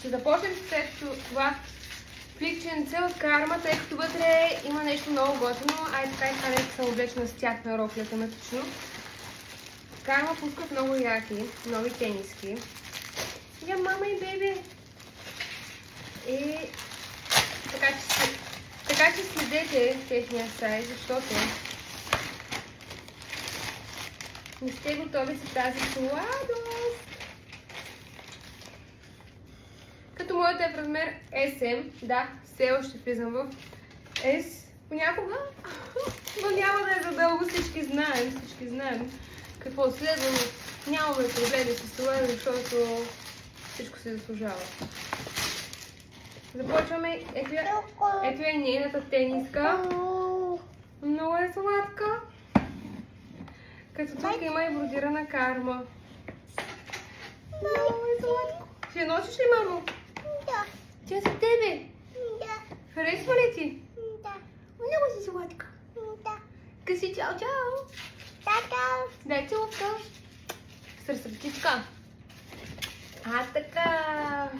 Ще започнем след това пликченце от Карма, тъй като вътре има нещо много готино. Така и това нещо съм облечена с тях на рокля тематично. Карма пускат много яки, нови тениски. Я, мама и бебе! И така че следете техния сайт, защото не сте готови за тази сладост. Като моята е в размер SM, да, все още влизам в S понякога, но няма да е задълго, всички знаем какво следва, но нямаме проблеми с това, защото всичко се заслужава. Започваме, ето е нейната тениска, много е сладка, като тук има и бродирана Карма. Много е сладко. Ще носиш ли, мамо? Да. Тя за тебе. Да. Харесва ли ти? Да. Много си сладка. Да. Кажи чао, чао. Тата. Дай целувка. С ръсърчичка. Така.